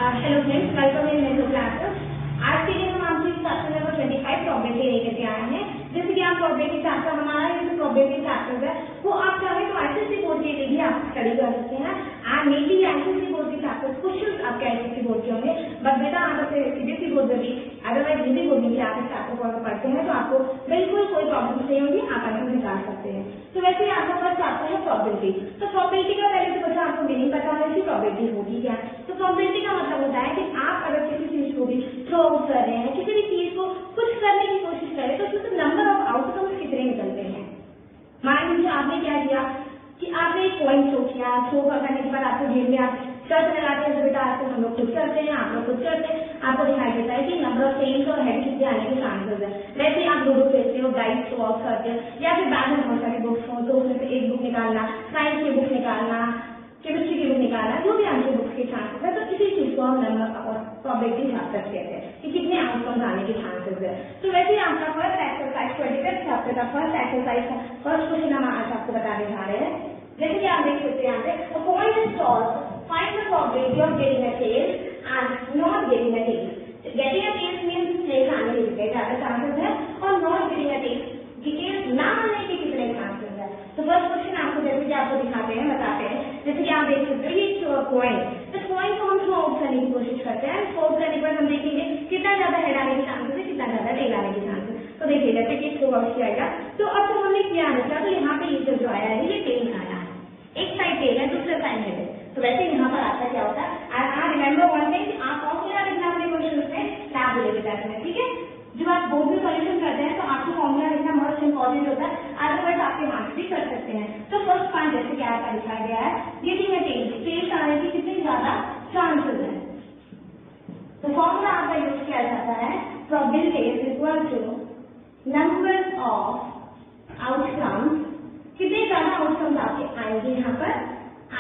Hello friends, welcome in metro classes. आज के लिए हम आपसे चैप्टर नंबर 25 प्रोबेबिलिटी लेकर आए हैं। जैसे कि आप प्रोबेबिलिटी चैप्टर, हमारा ये जो प्रोबेबिलिटी चैप्टर है वो आप चाहे तो आईसीएसई बोर्ड के लिए भी आप स्टडी कर सकते हैं। And may be ICSE board के चैप्टर क्वेश्चन आपके आईसीएसई बोर्ड के होंगे, बट बेटा आप अपने सीबीएसई बोर्ड में भी अदरवाइज हिंदी बोर्ड में भी आप इस चैप्टर को पढ़ते हैं तो आपको बिल्कुल कोई प्रॉब्लम नहीं होगी, आप आंसर निकाल सकते हैं। तो वैसे ही आपका फर्स्ट चैप्टर है प्रोबेबिलिटी। तो प्रोबेबिलिटी का पहले तो बच्चा आपको मीनिंग पता होना चाहिए प्रोबेबिलिटी होगी क्या। तो प्रोबेबिलिटी का मतलब होता है कि आप अगर किसी चीज को भी थ्रो आउट कर रहे हैं, किसी भी चीज को कुछ करने की कोशिश करें तो उसमें नंबर ऑफ आउटकम्स कितने निकलते हैं। मान लीजिए आपने क्या किया कि आपने एक पॉइंट थ्रो किया, थ्रो करने के बाद आपको गेम में आप शर्त लगाते हैं, बेटा आपको हम लोग खुद करते हैं, आप लोग खुद करते हैं, आपको दिखाई देता है कि नंबर ऑफ टेल्स और हेड कितने आने के चांसेस है। वैसे आप लूडो खेलते हो, डाइस थ्रो आउट करते हैं, या फिर बैग में बहुत सारी बुक्स हो तो उसमें से एक बुक निकालना, साइंस की बुक निकालना, केमिस्ट्री की बुक निकालना, जो भी आंसर बुक्स के चांसेस है, तो इसी चीज को हम नंबर और प्रोबेबिलिटी चैप्टर कहते हैं कि कितने आउटकम्स आने के चांसेस है। तो वैसे ही आपका फर्स्ट एक्सरसाइज 25 चैप्टर का फर्स्ट एक्सरसाइज फर्स्ट क्वेश्चन हम आज आपको बताने जा रहे हैं। जैसे कि आप देख सकते हैं यहाँ पे point is solve, find the probability of getting a tail and not getting a tail. Getting a tail means tail आने के ज्यादा चांसेस है और नॉट गेटिंग अ टेल डिटेल्स ना आने के कितने चांसेस है। तो फर्स्ट क्वेश्चन आपको जैसे कि आपको दिखाते हैं, बताते हैं। जैसे कि आप देख सकते हो ये पॉइंट, तो पॉइंट को हम थ्रो आउट करने की कोशिश करते हैं। थ्रो आउट करने के बाद हम देखेंगे कितना ज्यादा हेड आने के चांसेस है, कितना ज्यादा टेल आने के चांसेस। तो देखिए जैसे कि थ्रो आउट किया गया तो अब तो हमने किया बच्चा, तो यहाँ पे ये जो आया है ये टेल आया है, एक साइड टेल है दूसरे साइड हेड है। तो वैसे यहाँ पर आपका क्या होता है, रिमेंबर वन थिंग, आप फॉर्मूला लिखना अपने क्वेश्चन में लैब बोलेंगे टेस्ट में, ठीक है। जब आप बोर्ड में सॉल्यूशन करते हैं तो आपको फॉर्मूला लिखना बहुत इंपॉर्टेंट होता है, अदरवाइज आपके मार्क्स भी कर सकते हैं। तो फर्स्ट पॉइंट जैसे कि आपका लिखा गया है, गेटिंग अ टेल, टेल आने की कितनी ज्यादा चांसेस है। तो फॉर्मूला आपका यूज किया जाता है, probability is equal to number of outcomes, कितने ज्यादा आउटकम्स आपके आएंगे यहाँ पर,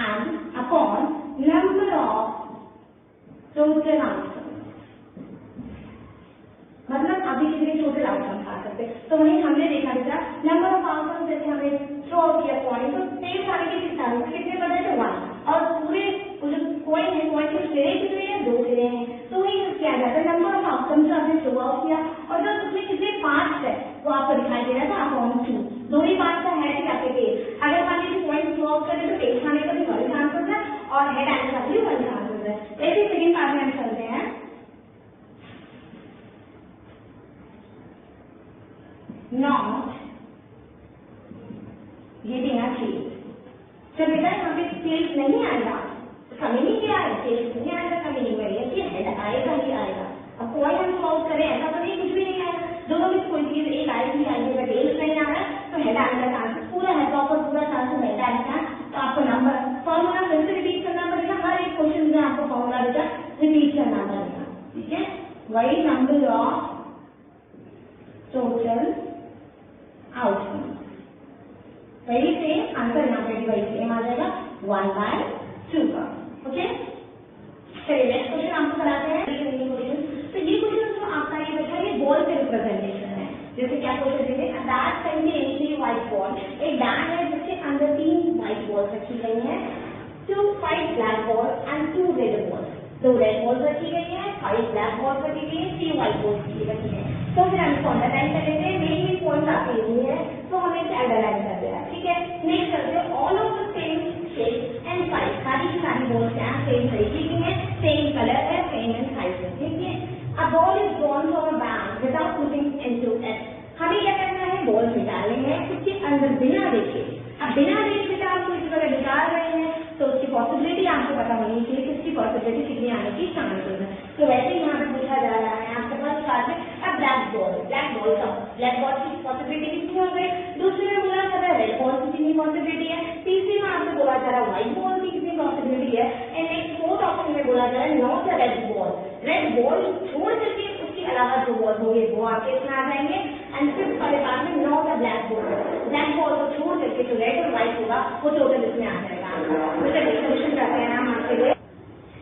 and upon number of total outcomes, मतलब अभी कितने टोटल आउटकम्स आ सकते हैं। तो वही हमने देखा था नंबर ऑफ आउटकम्स, जैसे हमने थ्रो किया पॉइंट तो टेल आने के कितने बचे थे 1, और पूरे जो पॉइंट है पॉइंट के सिरे कितने हैं, 2 सिरे हैं। तो वही किया जाता है नंबर ऑफ आउटकम्स आपने थ्रो आउट किया और जब उसमें कितने पार्ट्स है वो आपको दिखाई दे रहा था अपॉन 2, दो ही पार्ट का हेड या फिर टेल। अगर मान लीजिए पॉइंट थ्रो आउट करें तो टेल आने का भी 1 चांसेस है और हेड आने का भी 1 चांसेस है। ऐसे सेकंड पार्ट में हम चलते हैं, नॉट गेटिंग अ टेल। जब बेटा यहाँ पे टेल नहीं आएगा कमी नहीं क्या है, टेल नहीं आएगा कमी नहीं है कि हेड आएगा ही आएगा। अब कोई हम सॉल्व करें ऐसा तो नहीं, कुछ भी नहीं आएगा, दोनों में कोई चीज एक आएगी अगर टेल नहीं आ रहा है तो हेड आने का चांसेस पूरा है, प्रॉपर पूरा चांसेस हेड आने का। तो आपको नंबर फॉर्मूला फिर से रिपीट करना पड़ेगा, हर एक क्वेश्चन में आपको फॉर्मूला बेटा रिपीट करना पड़ेगा, ठीक है। वही नंबर ऑफ टोटल आउटकम, वही सेम आंसर यहाँ पे भी वही सेम आ जाएगा 1/2 का, ओके। चलिए नेक्स्ट क्वेश्चन आपको कराते हैं। तो ये क्वेश्चन जो आपका ये बचा ये बॉल से रिप्रेजेंटेशन है। जैसे क्या क्वेश्चन देते हैं, दैट कंटेन्स 3 व्हाइट बॉल, एक बैग है जिसके अंदर 3 व्हाइट बॉल्स रखी गई हैं, 2 5 black ball and 2 red ball, 2 red balls रखी गई हैं, 5 ब्लैक बॉल्स रखी गई हैं, 3 व्हाइट बॉल्स रखी हैं। तो फिर हम इसको अंडरलाइन कर लेते हैं, मेन पॉइंट आपके लिए है तो हमें इसे अंडरलाइन कर दिया, ठीक है। नेक्स्ट करते हैं, all of the same shape and size, सारी की सारी बॉल्स क्या सेम तरीके की है, सेम कलर है, सेम एंड साइज है, ठीक है। A ball is drawn from a bag without putting into it, हमें क्या करना है, बॉल निकालने हैं उसके अंदर बिना देखे। अब बिना देखे बेटा आप कोई जगह निकाल रहे हैं तो उसकी पॉसिबिलिटी आपको पता होनी चाहिए कि उसकी पॉसिबिलिटी कितनी आने की चांसेस है। तो वैसे ही यहाँ पे पूछा जा रहा है आपके पास साथ में ब्लैक बॉल का, ब्लैक बॉल की पॉसिबिलिटी कितनी हो गई, दूसरे में बोला जा रहा है रेड बॉल की कितनी पॉसिबिलिटी है, तीसरे में आपको बोला जा रहा है व्हाइट बॉल की कितनी पॉसिबिलिटी है, एंड नेक्स्ट फोर्थ ऑप्शन में बोला जा रहा है not a red ball, red ball छोड़ करके उसके अलावा जो बॉल होंगे वो आपके इसमें आ जाएंगे। एंड फिफ्थ वाले पार्ट में not a black ball, black ball को छोड़ करके जो रेड और व्हाइट होगा वो टोटल इसमें आ जाएगा। तो चलिए सोल्यूशन करते हैं हम आपके लिए।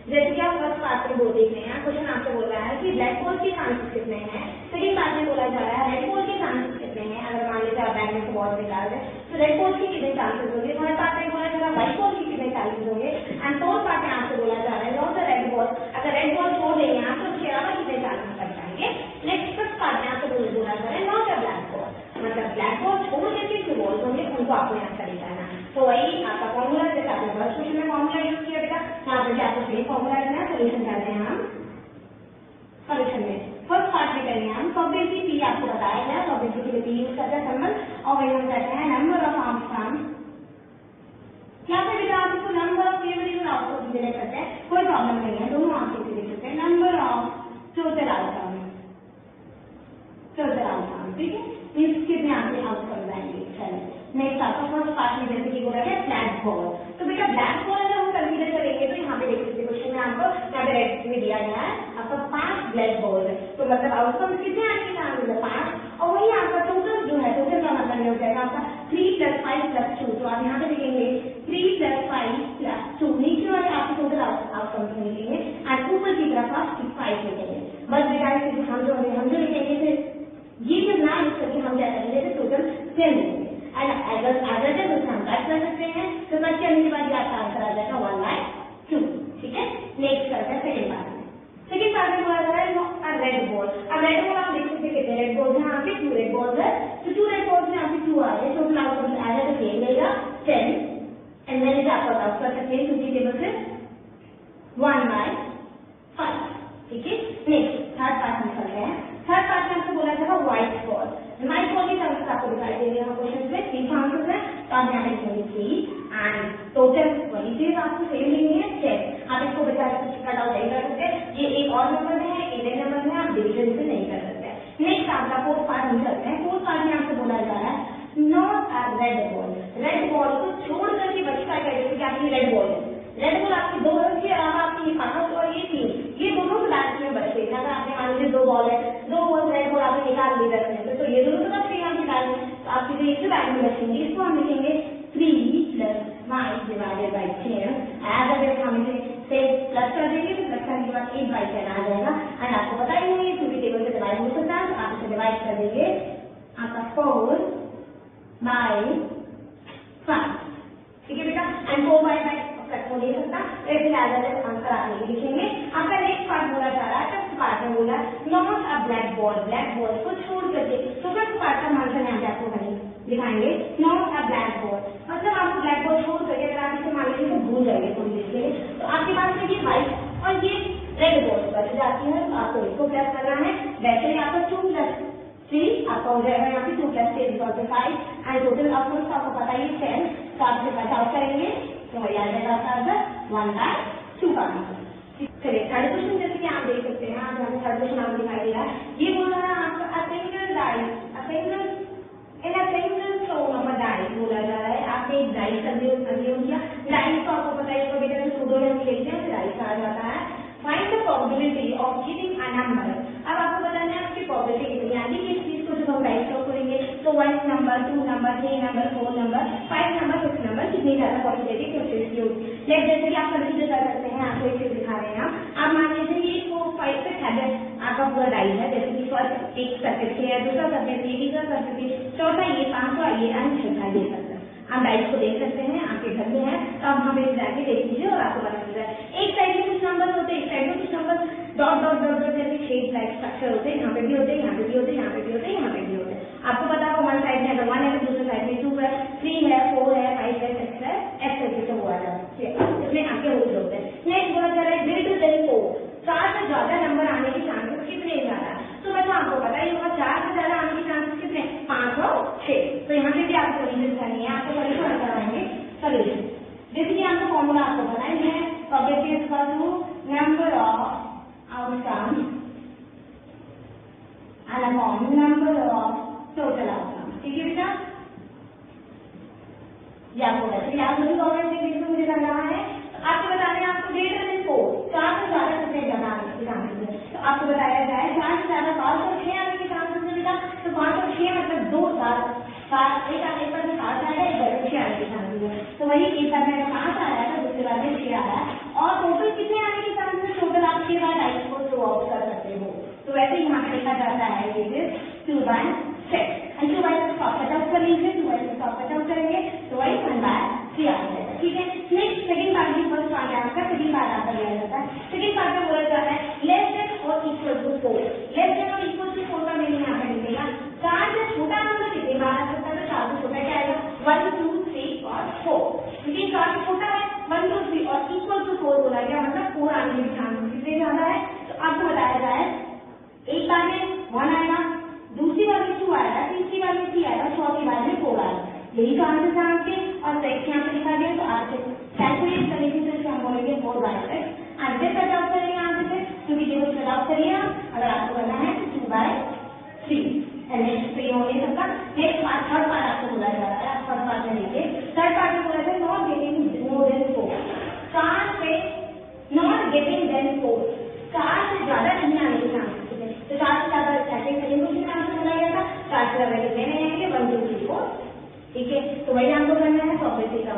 जैसे कि आप फर्स्ट पार्ट में बोल देख रहे हैं, क्वेश्चन आपसे बोल रहा है कि ब्लैक बॉल के चांसेस कितने हैं, सेकंड पार्ट में बोला जा रहा है रेड बॉल के चांसेस कितने हैं। अगर मान लीजिए आप बैग में से बॉल निकाल रहे हैं तो रेड बॉल के कितने चांसेस होंगे, थर्ड पार्ट में बोला जा रहा है व्हाइट बॉल के कितने चांसेस होंगे, एंड फोर्थ पार्ट में आपसे बोला जा रहा है नॉट द रेड बॉल, अगर रेड बॉल में फॉर्मूला यूज किया बेटा, यहाँ पे आपको सेम फॉर्मूला रखना है। सोल्यूशन करते हैं हम, सोल्यूशन में फर्स्ट पार्ट में करेंगे हम प्रोबेबिलिटी पी, आपको बताया गया प्रोबेबिलिटी में पी यूज करते हैं सिंबल, और वही हम कहते हैं नंबर ऑफ आउटकम। यहाँ पे बेटा आप इसको नंबर ऑफ फेवरेट और आउटकम डिलीट करते हैं, कोई प्रॉब्लम नहीं है, दोनों आप इसे लिख सकते हैं, number of total outcome, total outcome, ठीक है। इस कितने आपके आउटकम आएंगे। चलिए नेक्स्ट आपका फर्स्ट पार्ट में जैसे कि बोला गया ब्लैक बॉल, तो बेटा ब्लैक बॉल अगर हम कंसीडर करेंगे तो यहाँ पे देख सकते हैं क्वेश्चन में आपको यहाँ पे रेड में दिया गया है आपका 5 ब्लैक बॉल है, तो मतलब आउटकम कितने आने के चांसेस है 5, और वही आपका टोटल जो है, टोटल का मतलब ये हो जाएगा आपका 3 + 5 + 2, तो आप यहाँ पे लिखेंगे 3 + 5 + 2, नीचे वाले आपके टोटल आउटकम लिखेंगे और ऊपर की तरफ आप 5 लिखेंगे। बस बेटा हम जो लिखेंगे फिर ये जो ना यूज करके हम क्या करेंगे तो टोटल 10 लिखेंगे, अगर हम कट कर सकते हैं तो कट करने के बाद आपका आंसर आ जाएगा 1/2, ठीक है। नेक्स्ट करते हैं सेकंड पार्ट में। सेकंड पार्ट में बोला जा रहा है रेड बॉल। अब रेड बॉल आप देख सकते हैं कितने रेड बॉल है, यहाँ पे 2 रेड बॉल है, तो 2 रेड बॉल में आपके 2 आ रहे हैं, टोटल आउटकम आएगा तो ये मिलेगा 10, एंड देन इसे आप आउट कर सकते हैं 2 टेबल से 1/5, ठीक है। नेक्स्ट थर्ड पार्ट में चलते हैं। थर्ड पार्ट में आपको बोला जाएगा व्हाइट बॉल। व्हाइट बॉल की आंसर आपको दिखाई दे रहे हैं क्वेश्चन में, 3 आंसर है, तो आप यहाँ पे लिखेंगे 3 एंड टोटल वही चीज आपको सेम लिखनी है 10। आप इसको बचा कट आउट नहीं कर सकते, ये एक और नंबर में है, एक नंबर में आप डिवीजन से नहीं कर सकते। नेक्स्ट आपका फोर्थ पार्ट में चलते हैं। फोर्थ पार्ट में आपको बोला जा रहा है not a red ball, red ball को छोड़ करके बच्चा कहेगा कि आपकी रेड बॉल है, रेड बॉल आपकी 2 रन के अलावा आपकी 5 और ये 3, ये दोनों ब्लैक में बचे। अगर आपने मान लीजिए 2 बॉल है, 2 बॉल रेड बॉल आपने निकाल ली 10 में, तो ये दोनों तो बच गए आपके बैग में, तो आपके जो एक बैग में बचेंगे इसको हम लिखेंगे 3 + 5 / 10। अगर हम इसे से प्लस कर देंगे तो प्लस करने के बाद 8/10 आ जाएगा, एंड आपको पता ही नहीं है 2 की टेबल से डिवाइड हो सकता है, तो आप इसे डिवाइड कर देंगे आपका 4/5, ठीक है बेटा, एंड 4/5 हो नहीं सकता, ऐसे आंसर आप नहीं लिखेंगे। आपका नेक्स्ट पार्ट बोला जा रहा है, फर्स्ट पार्ट में बोला not a black ball, black ball को छोड़ करके, तो फर्स्ट पार्ट का आंसर यहाँ पे आपको कहीं दिखाएंगे नॉट अ ब्लैक बॉल, मतलब आपको ब्लैक बॉल छोड़ करके अगर आप इसे मान लीजिए तो भूल जाएंगे थोड़ी देर के लिए, तो आपके पास में ये व्हाइट और ये रेड बॉल बच जाती है, तो आपको इसको प्लस करना है। वैसे ही आपका 2 + 3 आपका हो जाएगा यहाँ पे 2 + 3 = 5, एंड टोटल आपको पता ही 10, तो आप इसे कट आउट करेंगे तो वही आ जाएगा आपका आंसर 1/2 का आंसर। चलिए थर्ड क्वेश्चन जैसे कि आप देख सकते हैं, आज हमें थर्ड क्वेश्चन आपको दिखाई दे रहा है, ये बोल रहा है आपका a single floor of a dice बोला जा रहा है। आपने एक डाइस कंज्यूम किया, डाइस तो आपको पता है बेटा जो सूडोनेम लिखते हैं डाइस आ जाता है। Find the probability of giving a number, अब आपको बताना है उसकी प्रोबेबिलिटी कितनी, यानी कि इस चीज को जब हम डाइस को करेंगे तो 1 number, 2 number, 3 number, 4 number, 5 number, 6 number, कितनी ज्यादा प्रोबेबिलिटी कोशिश की होगी। जैसे कि आप कंसीडर कर सकते हैं, आपको एक चीज दिखा रहे हैं, आप मान लीजिए ये 4, 5 से 7 आपका पूरा डाइस है, जैसे कि फर्स्ट एक सर्किट है, दूसरा सर्किट है, तीसरा सर्किट है, चौथा ये, पांचवा ये, एंड छठा ये सर्किट। आप डाइस को देख सकते हैं, आपके घर में है, तो आप वहां पे जाके देख लीजिए और आपको पता चल रहा है। एक साइड में कुछ नंबर होते हैं, एक साइड में कुछ number dot dot dot dot जैसे शेप लाइक स्ट्रक्चर होते हैं, यहाँ पे भी होते हैं, यहाँ पे भी होते हैं, यहाँ पे भी होते हैं, यहाँ पे भी होते हैं। आपको पता होगा वन साइड में अगर 1 है तो दूसरे साइड में 2 है, 3 है, 4 है, 5 है, 6 है, ऐसे जैसे हुआ जाता है, इसमें आपके होल होते हैं। नेक्स्ट बोला जा रहा है ग्रेटर देन 4, 4 से ज्यादा नंबर आने के चांसेस कितने ज्यादा, तो बच्चों आपको पता ही होगा 4 से ज्यादा आने के चांसेस कितने, 5 और 6। तो यहाँ पे भी आपको सोल्यूशन करनी है, आपको सोल्यूशन कराएंगे सोल्यूशन, जैसे कि आपको फॉर्मूला आपको बनाएंगे है, probability is equal to number of outcome and upon number of total outcome, ठीक है बेटा। ये आपको वैसे याद नहीं होगा, मुझे लग रहा है, तो आपको बताने हैं आपको ग्रेटर देन 4, 4 से ज्यादा कितने ज्यादा आने के चांसेस है, तो आपको बताया जाए 4 से ज्यादा 5 और 6 आने के चांसेस है बेटा, तो 5 और 6 मतलब 2 7 एक आने पर 7 आएगा, एक बार 6 आने के चांसेस है, तो वही एक बार में 5 आया था, दूसरी बार में 6 आया, और टोटल कितने आने के चांसेस है, टोटल आप 6 बार डाइस को थ्रो आउट कर सकते हो, तो वैसे यहाँ पे देखा जाता है ये 2/6, एंड 2/6 कट आउट कर लीजिए, 2/6 कट आउट करेंगे तो वही 1/3 आ जाएगा, ठीक है। नेक्स्ट सेकंड पार्ट भी फर्स्ट पार्ट है आपका, सेकंड पार्ट आपका लिया जाता है। सेकंड पार्ट में बोला जाता है लेस देन और इक्वल टू 4, लेस देन और इक्वल टू 4 का मीनिंग यहाँ पे लिखेगा 4 से छोटा नंबर कितने बार आ सकता है, तो 4 से छोटा क्या आएगा 1 2 3 और 4, क्योंकि 4 से छोटा है 1 2 3 बोला गया मतलब 4 आने के चांस कितने ज्यादा है। तो आपको बताया जाए एक बार में 1 आएगा, दूसरी बार में 2 आएगा, तीसरी बार में 3 आएगा, चौथी बार में 4 आएगा। यही तो आंसर है आपके। और सेक्स यहाँ पे लिखा गया तो आपसे कैलकुलेट करने की सिर्फ हम बोलेंगे 4 बाय 6 आंसर कट आउट करेंगे आंसर से, क्योंकि देखो कट आउट करिए अगर आपको करना है तो 2 बाय 3 नेक्स्ट पे हो नहीं सकता। नेक्स्ट पार्ट थर्ड पार्ट आपको बोला जा रहा है, आप थर्ड पार्ट में देखिए। थर्ड पार्ट में बोला है नॉट गेटिंग मोर देन 4, 4 से नॉट गेटिंग देन 4, 4 से ज्यादा नहीं आने के चांसेस है। तो 4 से ज्यादा स्टार्टिंग करेंगे उसमें आंसर बोला गया था 4 से ज्यादा कितने नहीं आएंगे 1 2 3 4, ठीक है। तो वही आपको करना है प्रोबेबिलिटी का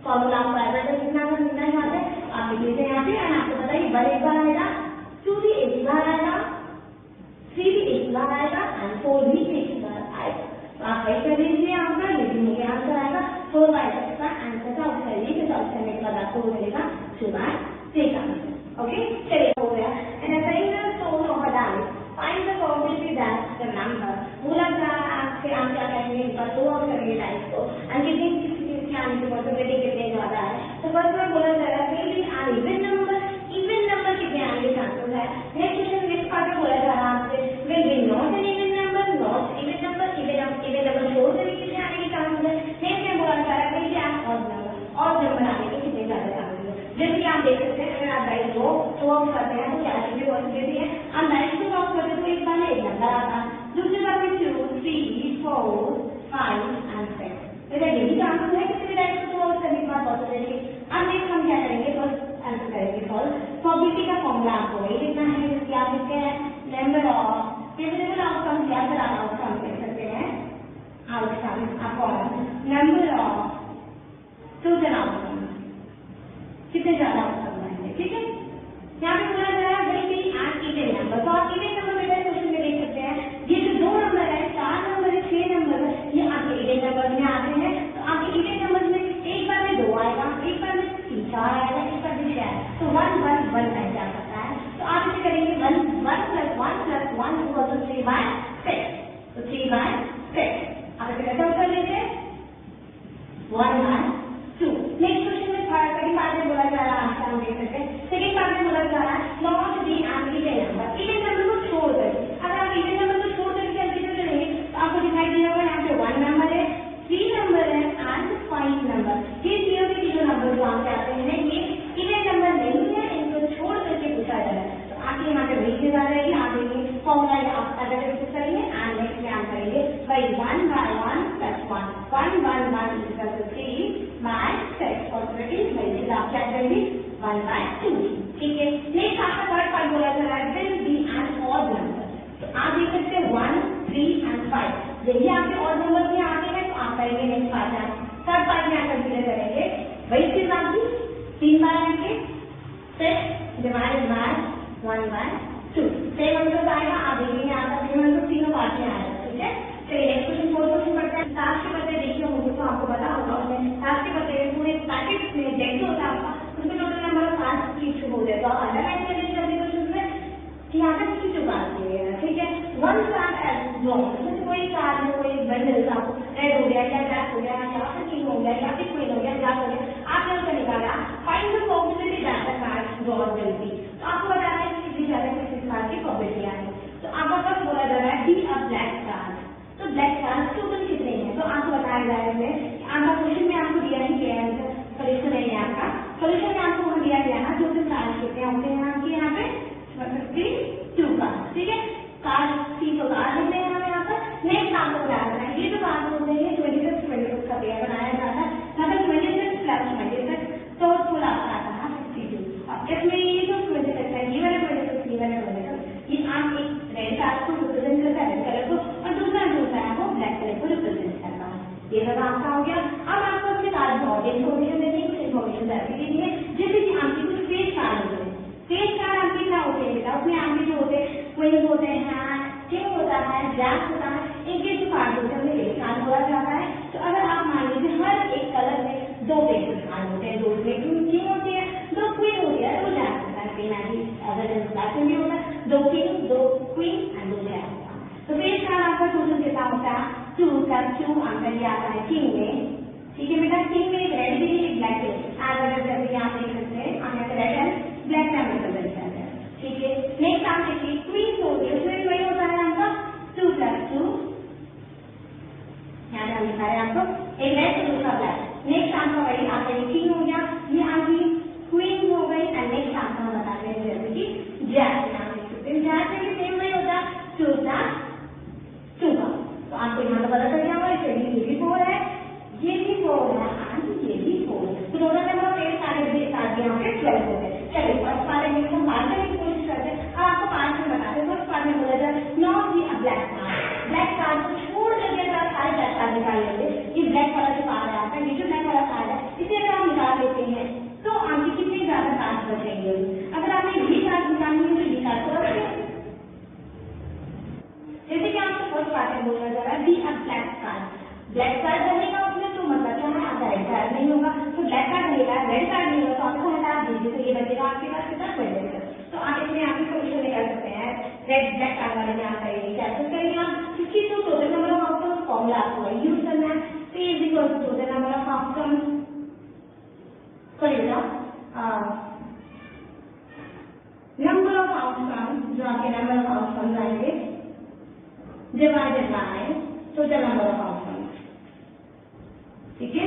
फॉर्मूला आपको एवरेज कितना है कितना यहाँ पे आप लिख लीजिए यहाँ पे। एंड आपको पता है 1 एक बार आएगा, 2 भी एक बार आएगा, 3 भी एक बार आएगा एंड 4 भी एक बार आएगा। तो आप वही कर लीजिए आपका लेकिन मुझे आंसर आएगा 4 बाय 6 का आंसर आउट करिए। तो आउट करने के बाद आपको मिलेगा 2 बाय 6 का आंसर। ओके चलिए हो गया। एंड ऐसा ही ना soul of a dance find the probability that the number बोला जा आपसे आप क्या करेंगे इस बार दो और करेंगे टाइप को एंड कितनी किसी चीज के आने की पॉसिबिलिटी कितने ज्यादा है। तो फर्स्ट में बोला जा रहा है कि आर इवन नंबर कितने आने के चांसेस है। नेक्स्ट क्वेश्चन नेक्स्ट पार्ट में बोला जा रहा है आपसे will be not an even number छोड़ करके कितने आने के चांसेस है। नेक्स्ट में बोला जा रहा है कि आप ऑड नंबर आने के कितने ज्यादा चांसेस है। जैसे कि आप देख सकते हैं अगर आप डाइस को ऑफ करते हैं तो क्या कितनी पॉसिबिलिटी है। आप डाइस को ऑफ करते हैं तो एक बार में एक नंबर आता है, दूसरी बार में 2 3 4 5 एंड 6। तो यही चांसेस है किसी भी डाइस को ऑफ करने के बाद पॉसिबिलिटी। अब नेक्स्ट हम क्या करेंगे फर्स्ट आंसर करेंगे फर्स्ट प्रोबेबिलिटी का फॉर्मूला आपको वही लिखना है जिसकी आप लिखते हैं नंबर ऑफ फेवरेबल आउटकम या फिर आउटकम कह सकते हैं outcome upon number of total outcome कितने ज्यादा आउटकम आएंगे। ठीक है यहाँ पे बोला जा रहा है भाई कि आप इवन नंबर तो आप इवन नंबर बेटा क्वेश्चन में देख सकते हैं ये जो 2 नंबर है 4 नंबर है 6 नंबर है ये आपके इवन नंबर में आते हैं। तो आपके इवन नंबर में एक बार में 2 आएगा, एक बार में 3 4 आएगा, एक बार में 6 आएगा। तो 1 1 1 टाइम जा सकता है। तो आप इसे करेंगे 1 1 + 1 + 1 = 3 बाय 6। तो 3 बाय 6 आप इसे कैसे कर लीजिए 1 बाय 2। नेक्स्ट क्वेश्चन में सेकंड पार्ट में बोला जा रहा है आपसे हम देख सकते हैं सेकंड पार्ट में बोला जा रहा है not be an even number. Even number को छोड़कर अगर आप इवन नंबर को छोड़ करके कंसीडर करेंगे तो आपको दिखाई दे होगा यहाँ पे 1 नंबर है, 3 नंबर है एंड 5 नंबर। ये तीनों नंबर जो आपके आते हैं ये इवन नंबर नहीं है, इनको छोड़ करके पूछा जा रहा है। तो आपके यहाँ पे वही चीज आ जाएगी। आप देखिए फॉर्मूला आप अगर यूज करेंगे एंड नेक्स्ट में आप करेंगे भाई 1 बाय 1 + 1 1 1 1 = 3 बाय 6 पॉसिबिलिटी भाई आप क्या करेंगे 1 बाय 2। ठीक है नेक्स्ट आपका थर्ड पार्ट बोला जा रहा है will be an odd number. तो आप देख सकते हैं 1 3 एंड 5 यही आपके ऑड नंबर में आते हैं। तो आप करेंगे नेक्स्ट पार्ट थर्ड पार्ट में आप कंसीडर करेंगे वही चीज आपकी 3 बार आएंगे 6 डिवाइड बाय 1 बाय 2 6 नंबर आएगा। आप देखेंगे आपका 3 नंबर तीनों पार्ट में आएगा। ठीक है चलिए नेक्स्ट क्वेश्चन फोर्थ क्वेश्चन पढ़ते हैं। लास्ट के पत्ते देखिए होंगे तो आपको पता होगा उसमें लास्ट के पत्ते पूरे पैकेट में देखते होता है आपका उसमें टोटल नंबर 5 की इशू हो जाए। तो अंडरलाइन कर लीजिए अपने क्वेश्चन में कि यहाँ पे की चुका है। ठीक है 1 स्टार्ट एज लॉन्ग जैसे कोई कार में कोई बंडल का रेड हो गया या ब्लैक हो गया या फिर किंग हो गया या फिर क्वीन हो गया ब्लैक हो गया आप लोग का निकाला find the probability that the card drawn will be. तो आपको बताना है कि कितनी ज्यादा किस कार्ड की प्रोबेबिलिटी आएगी। तो आपका पास बोला जा रहा है बी अ ब्लैक कार्ड। तो ब्लैक कार्ड टोटल कितने हैं तो आपको बताया जाएगा आपका क्वेश्चन में आपको दिया ही गया है सोल्यूशन है आपका सोल्यूशन में आपको दिया गया ना टोटल कार्ड कितने होते हैं आपके यहाँ पे 52 कार्ड। ठीक है कार्ड 3 कार्ड होते हैं हमें यहाँ पर। नेक्स्ट आपको बताया जाता है ये जो कार्ड होते हैं 26 का पेयर बनाया जाता है मतलब 26 + 26 तो फुल आपका आता है 52। अब इसमें ये जो 26 है ये वाला 26 ये वाला 26 ये आप एक रेड कार्ड को रिप्रेजेंट करता है रेड कलर को और दूसरा जो होता है वो ब्लैक कलर को रिप्रेजेंट करता है। ये सब आपका हो गया। अब आपको अपने कार्ड में और इन्फॉर्मेशन देनी है कुछ इन्फॉर्मेशन ऐसी देनी है जैसे कि आपके कुछ फेस कार्ड होते हैं। फेस कार्ड आपके क्या होते हैं बेटा उसमें आपके जो होते हैं क्वीन होते हैं किंग होता है जैक होता है इनके जो कार्ड होते हैं उन्हें कार्ड बोला जाता है। तो अगर आप मान लीजिए हर एक कलर में 2 फेस कार्ड होते हैं 2 किंग होती है 2 क्वीन होती है 2 जैक होता है कहीं भी अगर ब्लैक में भी होता है 2 किंग 2 क्वीन एंड 2 जैक होता है। तो फेस कार्ड आपका टोटल कितना होता है 2 + 2 आंसर ये आता है किंग में। ठीक है बेटा किंग में एक रेड भी एक ब्लैक भी आप अगर जैसे आप देख सकते हैं हम यहाँ रेड एंड हेल्प होते हैं। चलिए फर्स्ट पार्ट है हम बात करने की कोशिश करते हैं। अब आपको पार्ट में बताते हैं। फर्स्ट पार्ट में बोला जाए not be a black card. Black card को छोड़ करके अगर आप सारे ब्लैक कार्ड निकाल लेते, ये ब्लैक वाला जो कार्ड है आपका, ये जो ब्लैक वाला कार्ड है, इसे अगर आप निकाल लेते हैं तो आपके कितने ज्यादा कार्ड बचेंगे। अगर आपने ये कार्ड निकालनी है तो ये कार्ड को रखें। जैसे कि आपको फर्स्ट पार्ट में बोला जा रहा है be a black card. Black card रहेगा उसमें तो मतलब क्या है, आपका रेड कार्ड नहीं होगा। तो ब्लैक कार्ड रहेगा, रेड कार्ड नहीं होगा तो आप इसको हटा दीजिए, तो ये बचेगा आपके पास कितना 26। तो आप इसमें आपकी सोल्यूशन निकाल सकते हैं। रेड ब्लैक कार्ड वाले में आप करेंगे कैलकुलेट करेंगे आप 52 total number of outcomes formula आपको यूज करना है। P is equal to total number of outcomes, sorry number of outcomes, जो आपके नंबर ऑफ आउटकम्स आएंगे divided by total number of outcomes. ठीक है,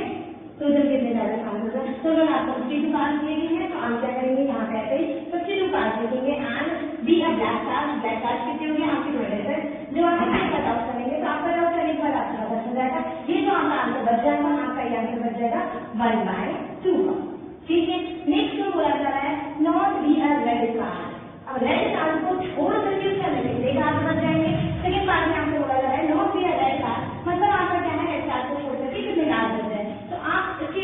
टोटल कितने ज्यादा आंसर है। टोटल आपको 52 कार्ड दिए गए हैं, तो आप क्या करेंगे यहाँ पे ऐसे ही 52 कार्ड लिखेंगे and be a black card. Black card कितने होंगे आपके 26। जो आप कट आउट करेंगे तो आपका आउट करने के बाद आपका बच जाएगा। ये जो आपका आंसर बच जाएगा, आपका ये आंसर बच जाएगा 1/2। ठीक है, नेक्स्ट जो बोला जा रहा है not be a red card. अब रेड कार्ड को छोड़ करके उसका नेगेटिव कार्ड बच जाएंगे। सेकंड पार्ट में आपको बोला जा रहा है not be a red card, मतलब आपका क्या है, रेड कार्ड को छोड़ करके कितने कार्ड बच जाए। तो आप इसे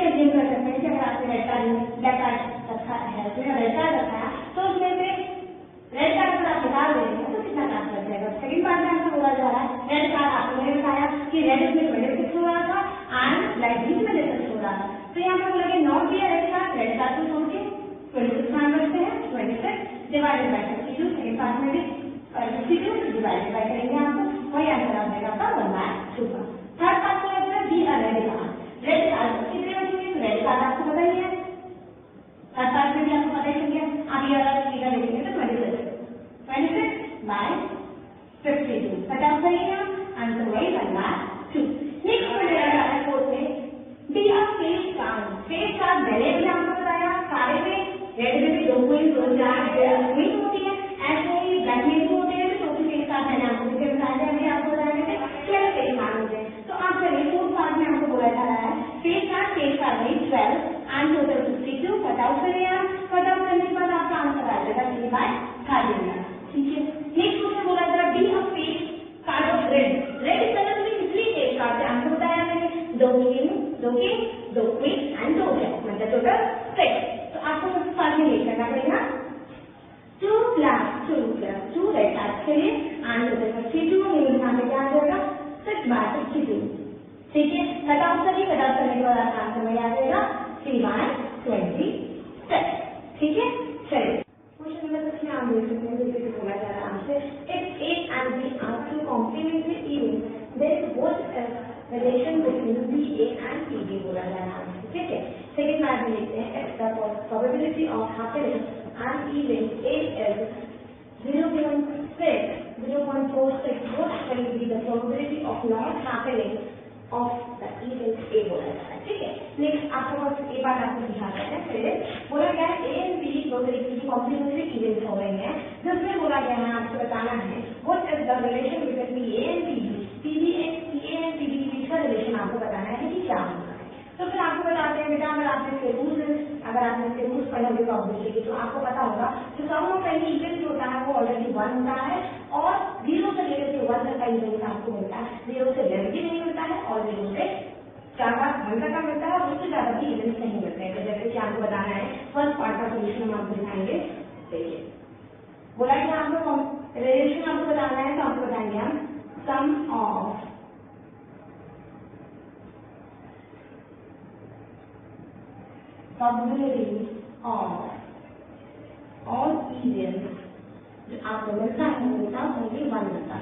अज्यूम कर सकते हैं कि अगर आपने रेड कार्ड ब्लैक कार्ड रखा है, उसमें रेड कार्ड रखा है, तो उसमें से रेड कार्ड अगर आप निकाल देंगे तो कितना कार्ड बच जाएगा। सेकंड पार्ट में आपको बोला जा रहा है रेड कार्ड आपको मैंने बताया कि रेड में 26 हो रहा था एंड ब्लैक भी 26 हो रहा था। तो यहाँ पे बोला कि not be a red card, red card को छोड़ के 26 कार्ड बचते हैं। 26 डिवाइडेड बाय 52, सेकंड पार्ट में भी 52 डिवाइडेड बाय करेंगे आपको, वही आंसर आ जाएगा आपका 1/2। थर्ड पार्ट में आता है be a red card. Red card कितने बचेंगे, तो रेड कार्ड आपको पता ही है, थर्ड पार्ट में भी आपको पता ही है। आप ये अगर फिगर देखेंगे तो 26 बाय 52 50 करेंगे आप, आंसर वही 1/2। नेक्स्ट बोला जा रहा है फोर्थ में be a face card. Face card मैंने भी आपको बताया, सारे में रेड में भी 2 पॉइंट 2 4 पॉइंट होती है, ऐसे ही ब्लैक में भी होते हैं। तो चौथी फेस कार्ड मैंने आपको बताया, अभी आपको बताया थे 12 फेस कार्ड होते हैं। तो आप चलिए फोर्थ पार्ट में आपको बोला जा रहा है फेस कार्ड में 12 एंड टोटल 52 कट आउट करें आप, कट आउट करने के बाद आपका आंसर आ जाएगा 3/13। ठीक है, नेक्स्ट क्वेश्चन बोला जा रहा है be a face card of red. Red colour में कितनी फेस कार्ड है आपको बताया मैंने, 2 किंग 2 क्वीन एंड 2 जैक, मतलब टोटल 6। तो आपको सबसे पार्ट में ये करना पड़ेगा 2 + 2 रेड कार्ड के लिए एंड टोटल 52 यहाँ पे क्या आ जाएगा 6/52। ठीक है, कट आउट करिए, कट आउट करने के बाद आपका आंसर में आ जाएगा 3/26। ठीक है, चलिए क्वेश्चन नंबर 6 में आप देख सकते हैं जैसे कि बोला जा रहा है आपसे if A and B are two complementary events then what is relation between BA and PB बोला जा रहा है। ठीक है, सेकंड पार्ट में लिखते हैं if the probability of happening an event A is 0.46 what will be the probability of not happening of the event A बोला जा रहा है। ठीक है, नेक्स्ट आपको बस एक बात आपको दिखाते हैं। पहले बोला गया है A and B दो तरीके की कॉम्प्लीमेंट्री इवेंट्स हो रहे हैं, जिसमें बोला गया है आपको बताना है what is the relation between A and PB। PA and PB के बीच का रिलेशन आपको बताना है कि क्या होगा। तो फिर आपको बताते हैं बेटा, अगर आपने इसके रूल्स पढ़े होंगे प्रोबेबिलिटी के, तो आपको पता होगा जो सम ऑफ एनी इवेंट होता है वो ऑलरेडी 1 होता है और 0 से लेकर के 1 तक का इवेंट आपको मिलता है। 0 से लेस भी नहीं मिलता है और 0 से 4/5 तक का मिलता है और उससे ज्यादा भी इवेंट नहीं मिलते हैं। तो जैसे कि आपको बताना है फर्स्ट पार्ट का सोल्यूशन हम आपको दिखाएंगे। देखिए बोला कि आपको रिलेशन आपको बताना है, तो आपको बताएंगे हम सम of probability of all events जो आपको मिलता है हमेशा ओनली 1 मिलता है।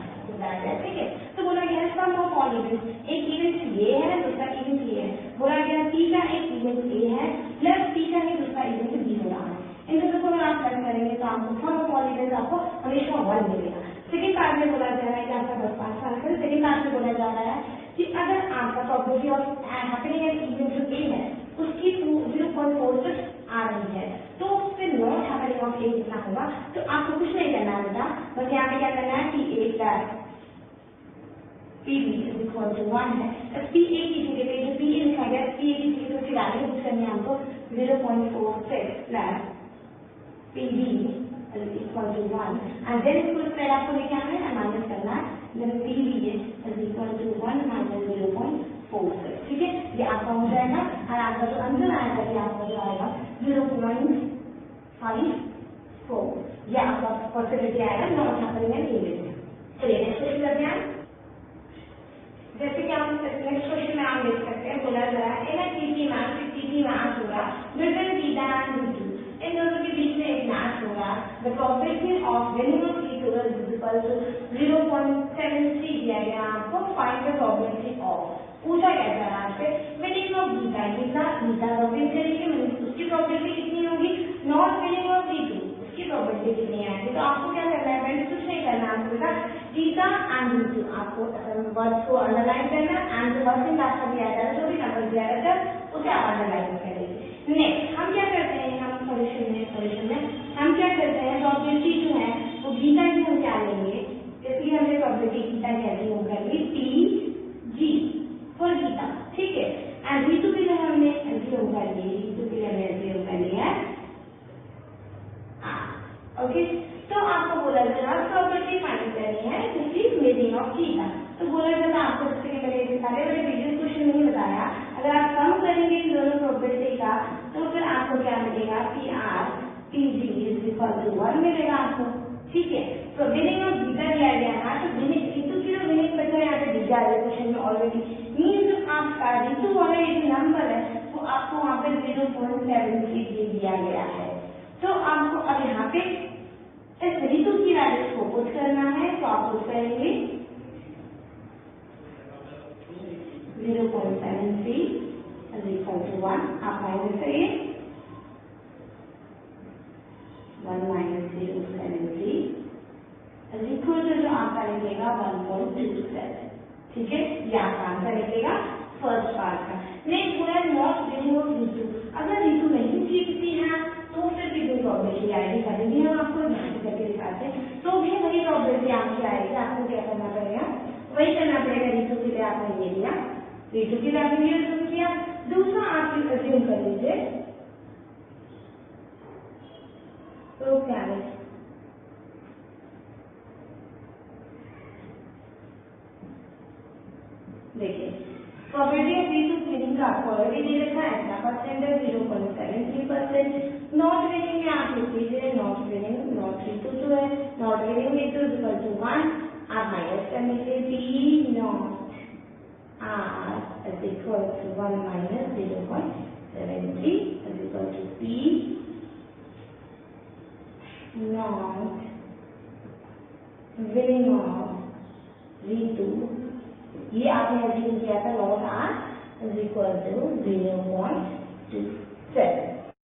ठीक है, तो बोला गया सम ऑफ ऑल इवेंट्स, एक इवेंट ये है दूसरा इवेंट ये है। बोला गया P का एक इवेंट ए है प्लस P का ही दूसरा इवेंट बी हो रहा है। इन दोनों को अगर आप प्लस करेंगे तो आपको सम ऑफ ऑल इवेंट्स आपको हमेशा 1 मिलेगा। सेकंड पार्ट में बोला जा रहा है कि आपका 10 आंसर। सेकंड पार्ट में बोला जा रहा है कि अगर आपका probability of happening an event जो ए है उसकी 0.46 आ रही है, तो फिर नॉट हैपनिंग ऑफ ए कितना होगा। तो आपको कुछ नहीं करना बेटा, बस यहाँ पे क्या करना है PA प्लस PB = 1 है। PA की जगह पे जो PA लिखा गया PA की जगह पे वैल्यू पुट करनी है हमको 0.46 plus PD is equal to 1 and then इसको स्प्रेड आपको लेके आना है माइनस करना है, then PD is equal to 1 minus 0.46, ठीक है, ये आपका हो जाएगा और आपका जो आंसर आएगा ये आपका जो आएगा 0.54, ये आपका पॉसिबिलिटी आएगा नॉट हैपनिंग एंड इमेजिंग। चलिए नेक्स्ट क्वेश्चन करते हैं। जैसे कि आप नेक्स्ट क्वेश्चन में आप देख सकते हैं, बोला जा रहा है इन अ टीटी मैच होगा बिटवीन थीटा एंड V2, इन दोनों के बीच में एक मैच होगा, the probability of winning of V2 is equal to 0.73 दिया गया आपको, फाइंड द प्रोबेबिलिटी ऑफ, पूछा गया था आपसे विनिंग ऑफ बीटा, बीटा का विन करेंगे उसकी प्रोबेबिलिटी कितनी होगी, नॉट विनिंग ऑफ V2 उसकी प्रोबेबिलिटी कितनी आएगी। तो आपको क्या करना है फ्रेंड्स, कुछ नहीं करना, आपको बेटा थीटा एंड V2 आपको वर्ड को अंडरलाइन करना एंड जो वर्किंग क्लास का दिया जाएगा, जो भी नंबर दिया रहता है उसे आप अंडरलाइन करेंगे। नेक्स्ट हम क्या करते हैं, हम सॉल्यूशन में हम क्या करते हैं, प्रोबेबिलिटी जो है वो बीटा की हम क्या लेंगे, इसलिए हमने प्रोबेबिलिटी बीटा क्या ली होगा PG फॉर बीटा, ठीक है, एंड V2 के लिए हमने एज्यूम कर लिया, V2 के लिए हमने एज्यूम कर लिया है ओके। तो आपको बोला जा रहा है प्रोबेबिलिटी फाइंड करनी है किसी मीनिंग ऑफ थीटा, तो बोला जा रहा है आपको जैसे कि मैंने सारे बड़े प्रीवियस क्वेश्चन नहीं बताया, अगर आप सम करेंगे इन दोनों प्रोबेबिलिटी का तो फिर आपको क्या मिलेगा, PR PG is equal to 1 मिलेगा आपको, ठीक है। तो विनिंग ऑफ बीटा दिया गया है, तो विनिंग V2 की जो विनिंग बचा यहाँ पे दिया है क्वेश्चन में ऑलरेडी, मीन्स आपका V2 वाला ये जो नंबर है वो आपको वहाँ पे 0.73 दिया गया है। तो आपको अब यहाँ पे इस V2 की वैल्यू को पुट करना है, तो आप पुट करेंगे 0.73 is equal to 1, आप माइनस करिए 1 minus 0.73 is equal to जो आपका निकलेगा 1.27, ठीक है, ये आपका आंसर निकलेगा फर्स्ट पार्ट का। नेक्स्ट बोला नॉट विनिंग ऑफ V2, अगर V2 नहीं जीतती है तो फिर भी कोई प्रोबेबिलिटी आएगी, करेंगे हम आपको यहाँ से करके दिखाते हैं, तो भी वही प्रोबेबिलिटी आपकी आएगी, आपको क्या करना पड़ेगा, वही करना पड़ेगा। V2 के लिए आपने ये लिया, V2 के लिए आपने ये अज्यूम किया, दूसरा आप अज्यूम कर लीजिए तो क्या है, देखिए प्रोबेबिलिटी ऑफ V2 विनिंग का आपको ऑलरेडी दे रखा है, क्या परसेंट है 0.73%, नॉट विनिंग में आप लिख लीजिए नॉट विनिंग, नॉट V2 जो है not winning V2 is equal to 1, आप माइनस कर लीजिए P not R is equal to 1 minus 0.73 is equal to P not winning of V2, ये आपने एज्यूम किया था not R is equal to 0.27,